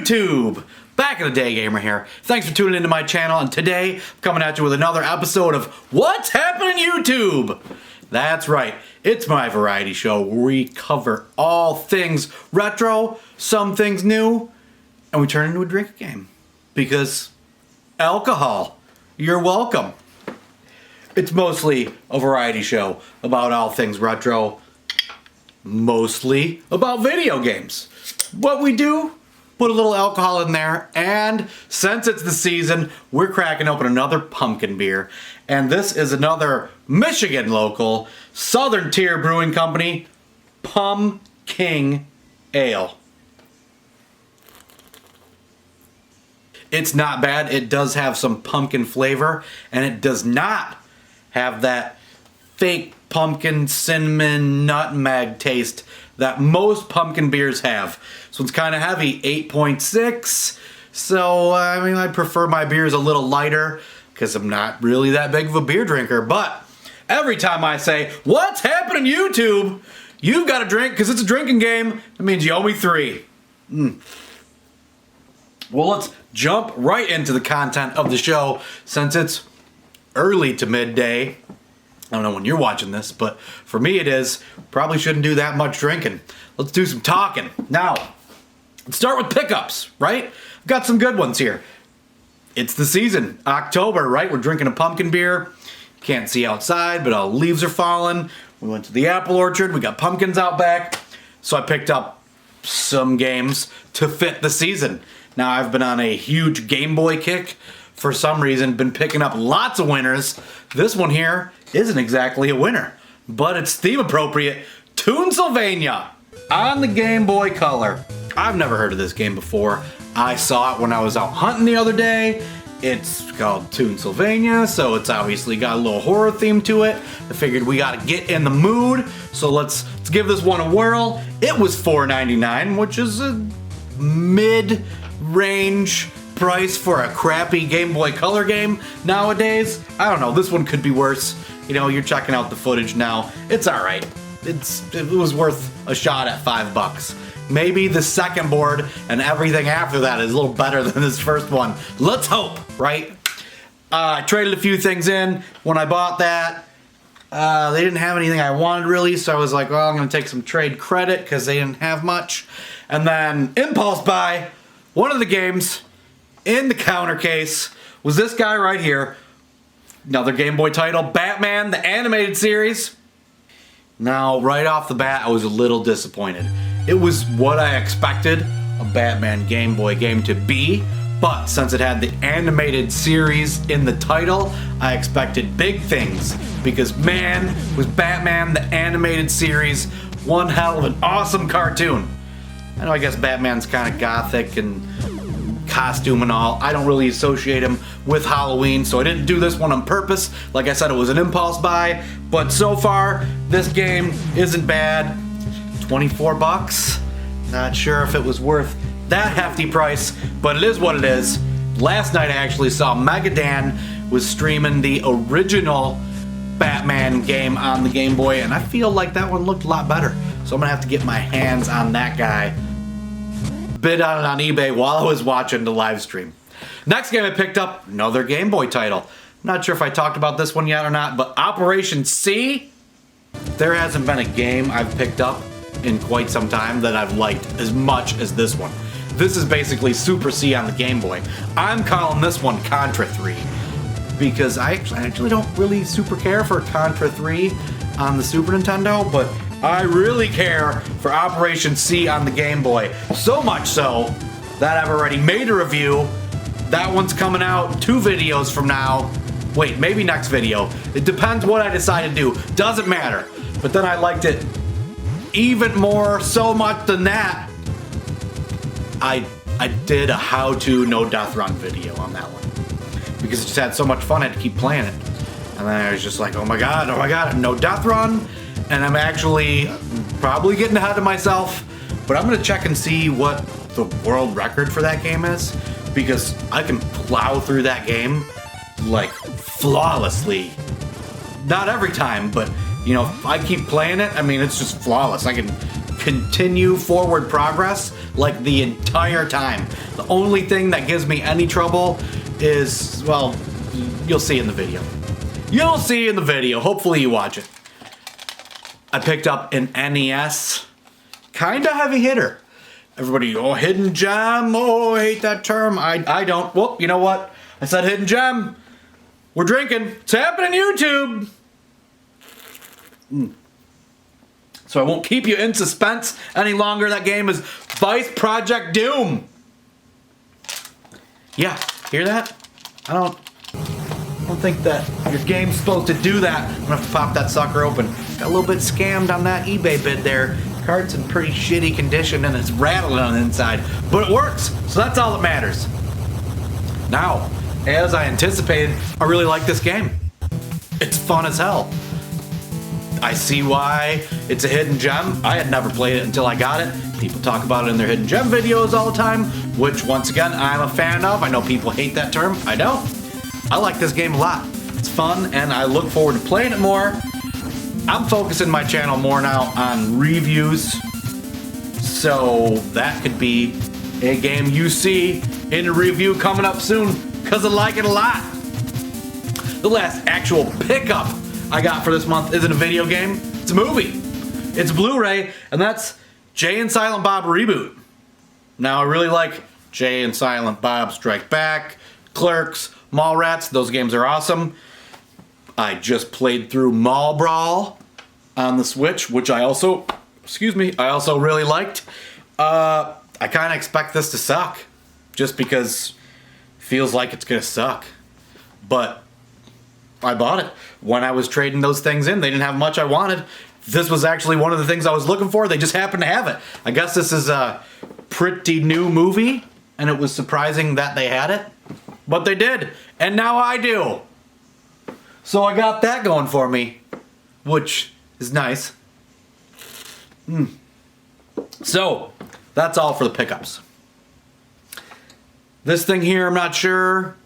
YouTube! Back in the day, Gamer here. Thanks for tuning into my channel, and today I'm coming at you with another episode of What's Happening YouTube? That's right, it's my variety show where we cover all things retro, some things new, and we turn into a drink game. Because alcohol, you're welcome. It's mostly a variety show about all things retro, mostly about video games. What we do, put a little alcohol in there, and since it's the season, we're cracking open another pumpkin beer. And this is another Michigan local, Southern Tier Brewing Company, Pumpking Ale. It's not bad. It does have some pumpkin flavor, and it does not have that fake pumpkin, cinnamon, nutmeg taste that most pumpkin beers have. This one's kind of heavy, 8.6. So, I mean, I prefer my beers a little lighter because I'm not really that big of a beer drinker. But every time I say, what's happening YouTube? You've got to drink because it's a drinking game. That means you owe me 3. Well, let's jump right into the content of the show since it's early to midday. I don't know when you're watching this, but for me it is. Probably shouldn't do that much drinking. Let's do some talking. Now, let's start with pickups, right? I've got some good ones here. It's the season, October, right? We're drinking a pumpkin beer. Can't see outside, but all the leaves are falling. We went to the apple orchard. We got pumpkins out back. So I picked up some games to fit the season. Now, I've been on a huge Game Boy kick. For some reason, been picking up lots of winners. This one here isn't exactly a winner, but it's theme appropriate. Toonsylvania on the Game Boy Color. I've never heard of this game before. I saw it when I was out hunting the other day. It's called Toonsylvania, so it's obviously got a little horror theme to it. I figured we gotta get in the mood, so let's give this one a whirl. It was $4.99, which is a mid-range price for a crappy Game Boy Color game nowadays. I don't know, this one could be worse. You know, you're checking out the footage now. It's alright. It was worth a shot at $5. Maybe the second board and everything after that is a little better than this first one. Let's hope, right? I traded a few things in when I bought that. They didn't have anything I wanted really, so I was like, well, I'm gonna take some trade credit because they didn't have much. And then impulse buy, one of the games in the counter case was this guy right here. Another Game Boy title, Batman, the animated series. Now, right off the bat, I was a little disappointed. It was what I expected a Batman Game Boy game to be, but since it had the animated series in the title, I expected big things, because man, was Batman the animated series one hell of an awesome cartoon. I know, I guess Batman's kind of gothic and costume and all. I don't really associate him with Halloween, so I didn't do this one on purpose. Like I said, it was an impulse buy, but so far, this game isn't bad. 24 bucks. Not sure if it was worth that hefty price, but it is what it is. Last night I actually saw Megadan was streaming the original Batman game on the Game Boy, and I feel like that one looked a lot better. So I'm gonna have to get my hands on that guy. Bid on it on eBay while I was watching the live stream. Next game I picked up, another Game Boy title. I'm not sure if I talked about this one yet or not, but Operation C. There hasn't been a game I've picked up in quite some time that I've liked as much as this one. This is basically Super C on the Game Boy. I'm calling this one Contra 3 because I actually don't really super care for Contra 3 on the Super Nintendo, but I really care for Operation C on the Game Boy. So much so that I've already made a review. That one's coming out 2 videos from now. Wait, maybe next video. It depends what I decide to do. Doesn't matter. But then I liked it even more, so much than that. I did a how-to no death run video on that one. Because it just had so much fun, I had to keep playing it. And then I was just like, oh my god, no death run. And I'm actually probably getting ahead of myself, but I'm gonna check and see what the world record for that game is, because I can plow through that game like flawlessly. Not every time, but you know, if I keep playing it, I mean, it's just flawless. I can continue forward progress like the entire time. The only thing that gives me any trouble is, well, you'll see in the video. You'll see in the video. Hopefully you watch it. I picked up an NES. Kinda heavy hitter. Everybody, oh, hidden gem. Oh, I hate that term. I don't. Well, you know what? I said hidden gem. We're drinking. It's happening YouTube. So I won't keep you in suspense any longer. That game is Vice Project Doom. Yeah, hear that? I don't think that your game's supposed to do that. I'm gonna have to pop that sucker open. Got a little bit scammed on that eBay bid there. Card's in pretty shitty condition and it's rattling on the inside, but it works, so that's all that matters. Now, as I anticipated, I really like this game. It's fun as hell. I see why it's a hidden gem. I had never played it until I got it. People talk about it in their hidden gem videos all the time, which once again, I'm a fan of. I know people hate that term. I don't. I like this game a lot. It's fun and I look forward to playing it more. I'm focusing my channel more now on reviews. So that could be a game you see in a review coming up soon because I like it a lot. The last actual pickup I got for this month isn't a video game, it's a movie. It's Blu-ray, and that's Jay and Silent Bob Reboot. Now I really like Jay and Silent Bob Strike Back, Clerks, Mallrats, those games are awesome. I just played through Mall Brawl on the Switch, which I also really liked. I kind of expect this to suck, just because it feels like it's gonna suck. But I bought it. When I was trading those things in, they didn't have much I wanted. This was actually one of the things I was looking for. They just happened to have it. I guess this is a pretty new movie, and it was surprising that they had it. But they did, and now I do. So I got that going for me, which is nice. So, that's all for the pickups. This thing here, I'm not sure.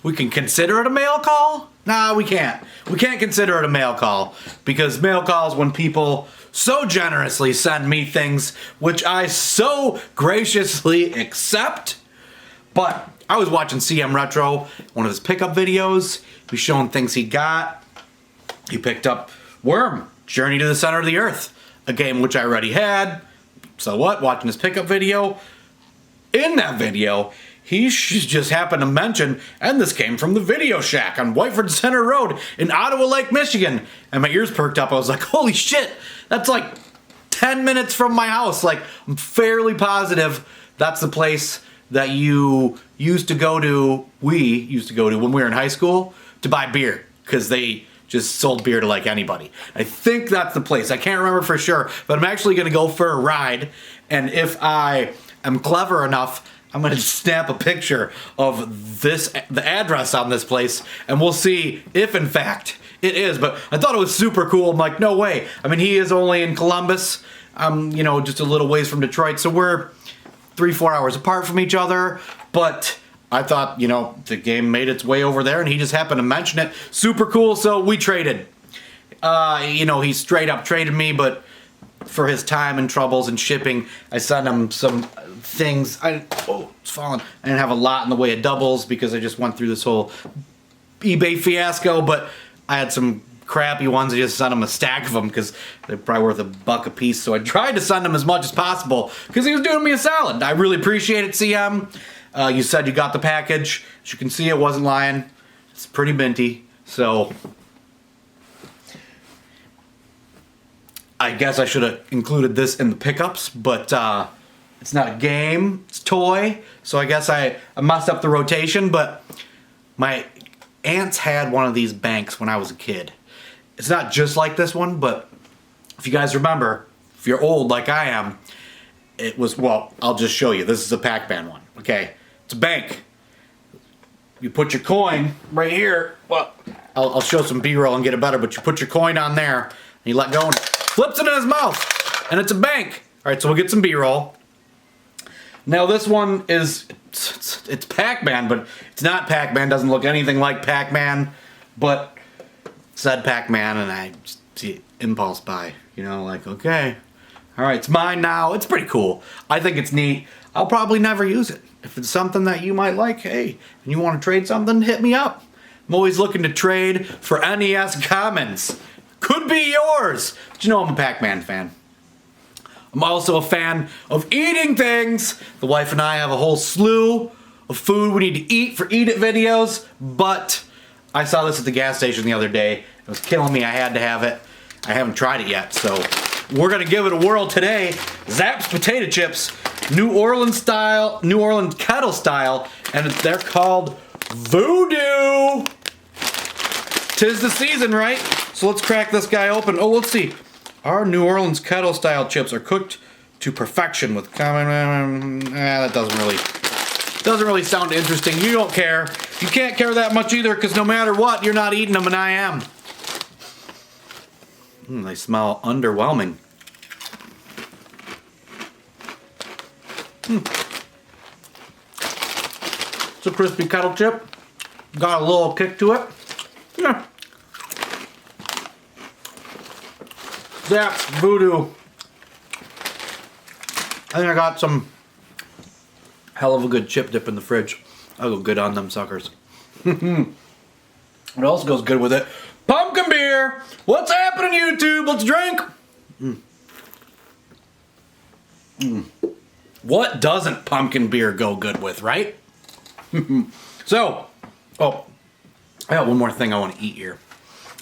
We can consider it a mail call? Nah, we can't. We can't consider it a mail call because mail calls when people so generously send me things which I so graciously accept. But I was watching CM Retro, one of his pickup videos. He was showing things he got. He picked up Worm, Journey to the Center of the Earth, a game which I already had. So what? Watching his pickup video. In that video, he just happened to mention, and this came from the Video Shack on Whiteford Center Road in Ottawa Lake, Michigan. And my ears perked up. I was like, holy shit, that's like 10 minutes from my house. Like, I'm fairly positive that's the place that you used to go to, we used to go to when we were in high school to buy beer. Because they just sold beer to like anybody. I think that's the place. I can't remember for sure, but I'm actually going to go for a ride. And if I am clever enough, I'm going to snap a picture of the address on this place, and we'll see if in fact it is. But I thought it was super cool. I'm like, no way. I mean, he is only in Columbus, you know, just a little ways from Detroit. So we're 3-4 hours apart from each other. But I thought, you know, the game made its way over there, and he just happened to mention it. Super cool. So we traded. You know, he straight up traded me, but for his time and troubles and shipping, I sent him some things. Oh, it's falling. I didn't have a lot in the way of doubles because I just went through this whole eBay fiasco, but I had some crappy ones. I just sent him a stack of them because they're probably worth $1 a piece. So I tried to send him as much as possible because he was doing me a solid. I really appreciate it, CM. You said you got the package. As you can see, it wasn't lying. It's pretty minty. So I guess I should have included this in the pickups, but it's not a game, it's a toy. So I guess I messed up the rotation, but my aunts had one of these banks when I was a kid. It's not just like this one, but if you guys remember, if you're old like I am, it was, well, I'll just show you. This is a Pac-Man one, okay? It's a bank. You put your coin right here. Well, I'll show some B-roll and get it better, but you put your coin on there, and you let go, and flips it in his mouth, and it's a bank. All right, so we'll get some B-roll. Now this one is, it's Pac-Man, but it's not Pac-Man. Doesn't look anything like Pac-Man, but it said Pac-Man, and I just see impulse buy. You know, like, okay, All right, it's mine now. It's pretty cool. I think it's neat. I'll probably never use it. If it's something that you might like, hey, and you want to trade something, hit me up. I'm always looking to trade for NES Commons. Could be yours. But you know I'm a Pac-Man fan. I'm also a fan of eating things. The wife and I have a whole slew of food we need to eat for Eat It videos, but I saw this at the gas station the other day. It was killing me. I had to have it. I haven't tried it yet, so we're gonna give it a whirl today. Zapp's potato chips, New Orleans kettle style, and they're called Voodoo. 'Tis the season, right? So let's crack this guy open. Oh, let's see. Our New Orleans kettle style chips are cooked to perfection with that doesn't really sound interesting. You don't care. You can't care that much either, because no matter what, you're not eating them, and I am. They smell underwhelming. It's a crispy kettle chip. Got a little kick to it. Yeah. Zapp's Voodoo. I think I got some hell of a good chip dip in the fridge. I'll go good on them suckers. What else goes good with it? Pumpkin beer! What's happening, YouTube? Let's drink! What doesn't pumpkin beer go good with, right? So, I got one more thing I want to eat here.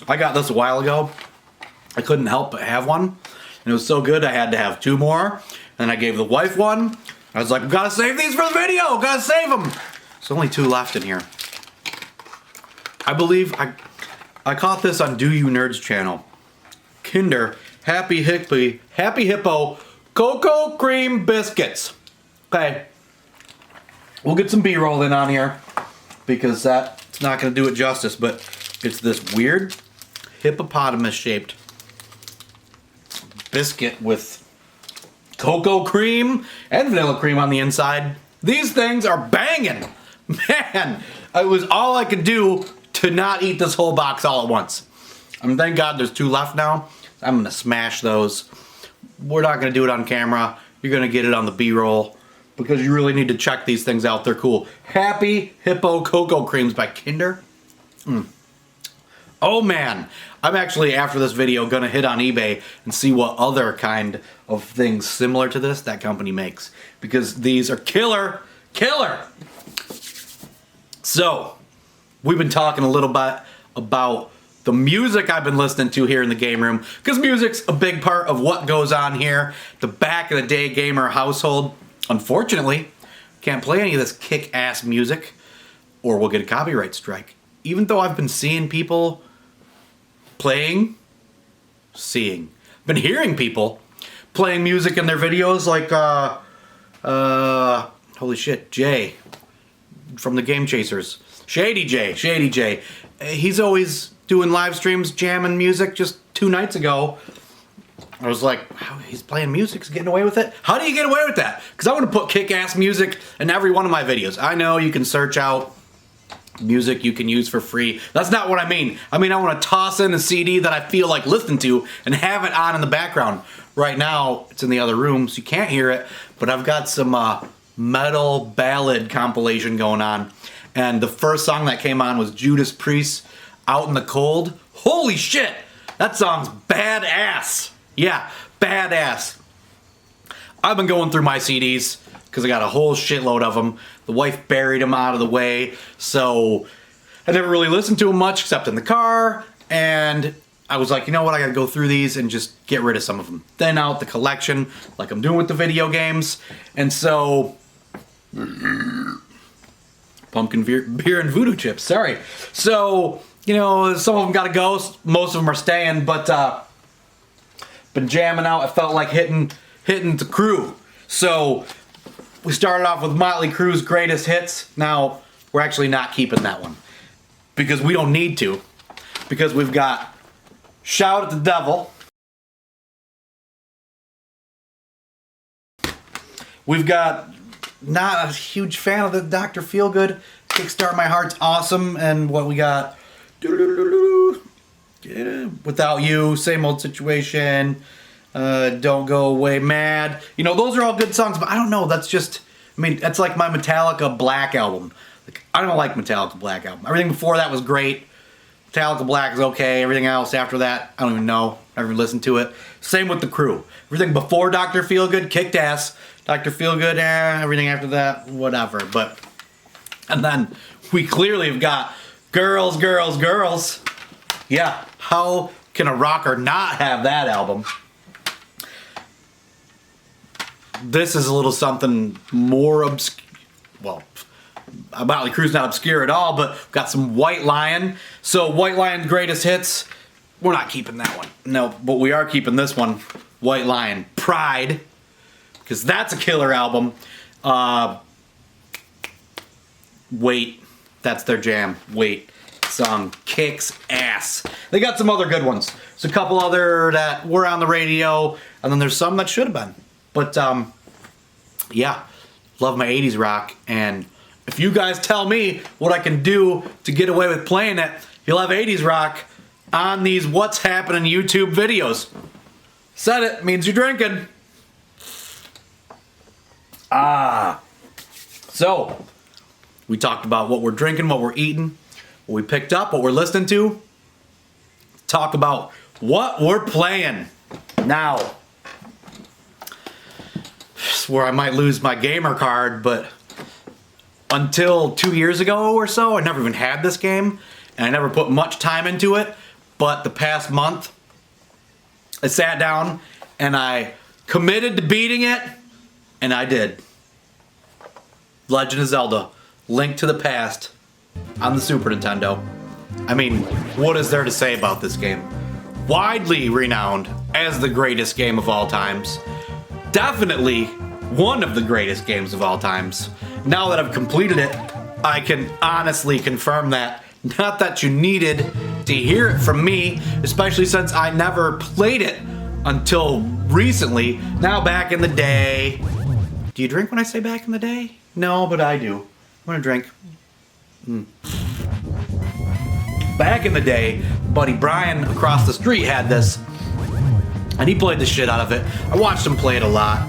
I got this a while ago. I couldn't help but have one. And it was so good I had to have two more. And I gave the wife one. I was like, I've got to save these for the video! Gotta save them! There's only two left in here. I believe I caught this on Do You Nerds channel. Kinder Happy Hippo Cocoa Cream Biscuits. Okay. We'll get some B-roll in on here, because that's not going to do it justice, but it's this weird hippopotamus-shaped biscuit with cocoa cream and vanilla cream on the inside. These things are banging. Man, it was all I could do to not eat this whole box all at once. Thank God there's two left now. I'm going to smash those. We're not going to do it on camera. You're going to get it on the B-roll, because you really need to check these things out. They're cool. Happy Hippo Cocoa Creams by Kinder. Oh man, I'm actually, after this video, going to hit on eBay and see what other kind of things similar to this that company makes, because these are killer. So, we've been talking a little bit about the music I've been listening to here in the game room, because music's a big part of what goes on here. The back of the day gamer household. Unfortunately, can't play any of this kick-ass music, or we'll get a copyright strike. Even though I've been seeing people been hearing people playing music in their videos, like, holy shit, Jay from the Game Chasers. Shady J. He's always doing live streams, jamming music. Just 2 nights ago, I was like, wow, he's playing music, he's getting away with it? How do you get away with that? Because I want to put kick-ass music in every one of my videos. I know you can search out music you can use for free. That's not what I mean. I mean, I want to toss in a CD that I feel like listening to and have it on in the background. Right now, it's in the other room, so you can't hear it, but I've got some metal ballad compilation going on. And the first song that came on was Judas Priest's Out in the Cold. Holy shit! That song's badass. Yeah, badass. I've been going through my CDs because I got a whole shitload of them. The wife buried them out of the way, so I never really listened to them much except in the car. And I was like, you know what, I gotta go through these and just get rid of some of them. Thin out the collection like I'm doing with the video games. And so, pumpkin beer and voodoo chips, sorry. So, you know, some of them gotta go, most of them are staying, but been jamming out. I felt like hitting the crew. So we started off with Motley Crue's Greatest Hits. Now we're actually not keeping that one because we don't need to, because we've got Shout at the Devil. We've got, not a huge fan of the Dr. Feelgood. Kickstart My Heart's awesome. And what we got, Without You, Same Old Situation. Don't Go Away Mad. You know, those are all good songs, but I don't know, that's just, I mean, that's like my Metallica Black album. Like, I don't like Metallica Black album. Everything before that was great. Metallica Black is okay. Everything else after that, I don't even know. Never even listened to it. Same with the Crue. Everything before Dr. Feelgood kicked ass. Dr. Feelgood, everything after that, whatever. But, and then we clearly have got Girls, Girls, Girls. Yeah, how can a rocker not have that album? This is a little something more obscure. Well, Motley Crue's not obscure at all, but we've got some White Lion. So White Lion's greatest hits, we're not keeping that one. No, but we are keeping this one, White Lion. Pride, because that's a killer album. Wait, that's their jam. Wait, song kicks ass. They got some other good ones. There's a couple other that were on the radio, and then there's some that should have been. But, yeah, love my 80s rock, and if you guys tell me what I can do to get away with playing it, you'll have 80s rock on these What's Happening YouTube videos. Said it, means you're drinking. So, we talked about what we're drinking, what we're eating, what we picked up, what we're listening to. Talk about what we're playing now. This is where I might lose my gamer card, but until 2 years ago or so, I never even had this game, and I never put much time into it. But the past month, I sat down and I committed to beating it, and I did. Legend of Zelda: Link to the Past on the Super Nintendo. I mean, what is there to say about this game? Widely renowned as the greatest game of all times. Definitely one of the greatest games of all times. Now that I've completed it, I can honestly confirm that. Not that you needed to hear it from me, especially since I never played it until recently. Now, back in the day... Do you drink when I say back in the day? No, but I do. I want to drink. Back in the day, buddy Brian across the street had this, and he played the shit out of it. I watched him play it a lot.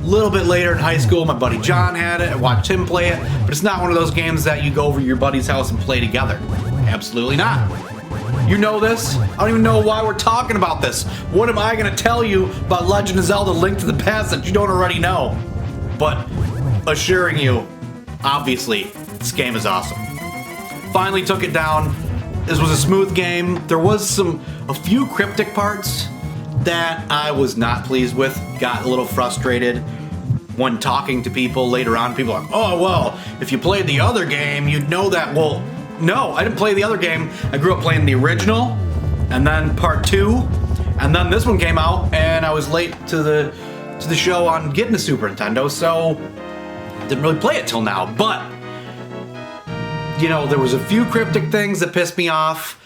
A little bit later in high school, my buddy John had it. I watched him play it, but it's not one of those games that you go over to your buddy's house and play together. Absolutely not. You know this. I don't even know why we're talking about this. What am I going to tell you about Legend of Zelda: Link to the Past that you don't already know? But assuring you, obviously, this game is awesome. Finally took it down. This was a smooth game. There was a few cryptic parts that I was not pleased with. Got a little frustrated when talking to people later on. People are like, oh, well, if you played the other game, you'd know that. Well, no, I didn't play the other game. I grew up playing the original, and then part 2, and then this one came out, and I was late to the show on getting the Super Nintendo, so didn't really play it till now. But, you know, there was a few cryptic things that pissed me off.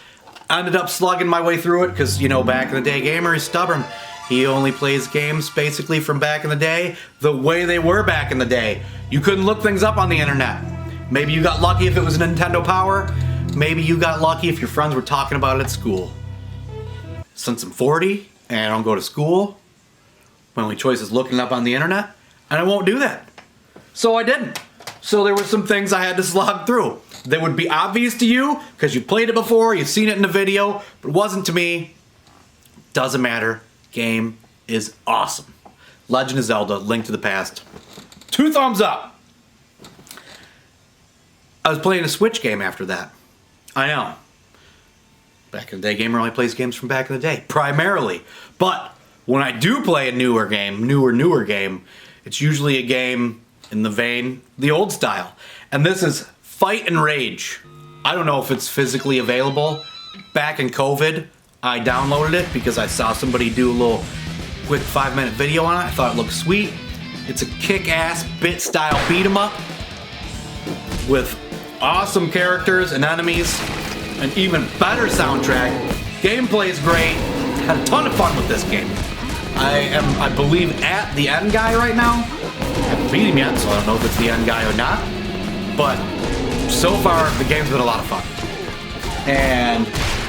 I ended up slugging my way through it, because, you know, back in the day, gamer is stubborn. He only plays games basically from back in the day the way they were back in the day. You couldn't look things up on the internet. Maybe you got lucky if it was Nintendo Power. Maybe you got lucky if your friends were talking about it at school. Since I'm 40 and I don't go to school, my only choice is looking it up on the internet, and I won't do that. So I didn't. So there were some things I had to slog through. That would be obvious to you, because you played it before, you've seen it in the video, but it wasn't to me. Doesn't matter. Game is awesome. Legend of Zelda: Link to the Past. 2 thumbs up. I was playing a Switch game after that. I know. Back in the day, gamer only plays games from back in the day, primarily. But when I do play a newer game, it's usually a game in the vein, the old style. And this is Fight and Rage. I don't know if it's physically available. Back in COVID, I downloaded it because I saw somebody do a little quick 5-minute video on it. I thought it looked sweet. It's a kick-ass bit-style beat-em-up with awesome characters and enemies, an even better soundtrack. Gameplay is great. Had a ton of fun with this game. I believe, at the end guy right now. I haven't beat him yet, so I don't know if it's the end guy or not. But so far, the game's been a lot of fun. And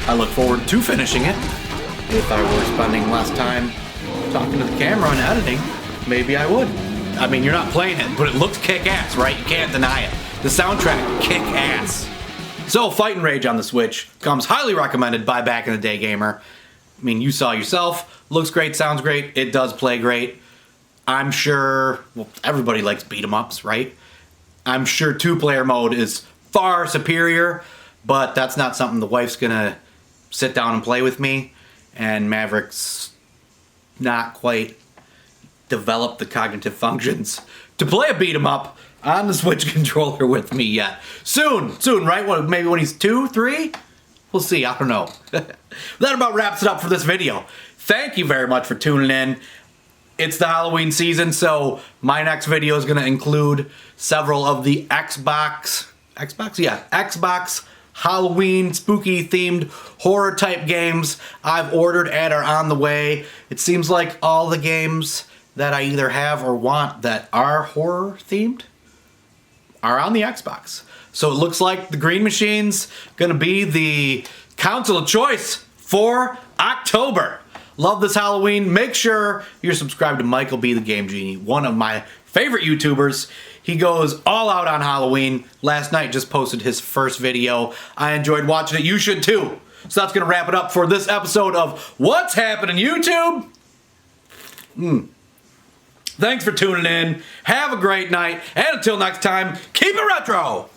I look forward to finishing it if I were spending less time talking to the camera and editing, maybe I would. I mean, you're not playing it, but it looks kick-ass, right? You can't deny it. The soundtrack, kick-ass. So, Fight and Rage on the Switch comes highly recommended by Back in the Day Gamer. I mean, you saw yourself. Looks great, sounds great. It does play great. I'm sure, well, everybody likes beat-em-ups, right? I'm sure two-player mode is far superior, but that's not something the wife's gonna sit down and play with me. And Maverick's not quite developed the cognitive functions to play a beat-em-up on the Switch controller with me yet. Soon, right? What, maybe when he's 2, 3? We'll see, I don't know. That about wraps it up for this video. Thank you very much for tuning in. It's the Halloween season, so my next video is going to include several of the Xbox Halloween spooky themed horror type games I've ordered and are on the way. It seems like all the games that I either have or want that are horror themed are on the Xbox. So it looks like the Green Machine's gonna be the console of choice for October. Love this Halloween. Make sure you're subscribed to Michael B. the Game Genie, one of my favorite YouTubers. He goes all out on Halloween. Last night just posted his first video. I enjoyed watching it. You should too. So that's gonna wrap it up for this episode of What's Happening YouTube? Thanks for tuning in. Have a great night. And until next time, keep it retro.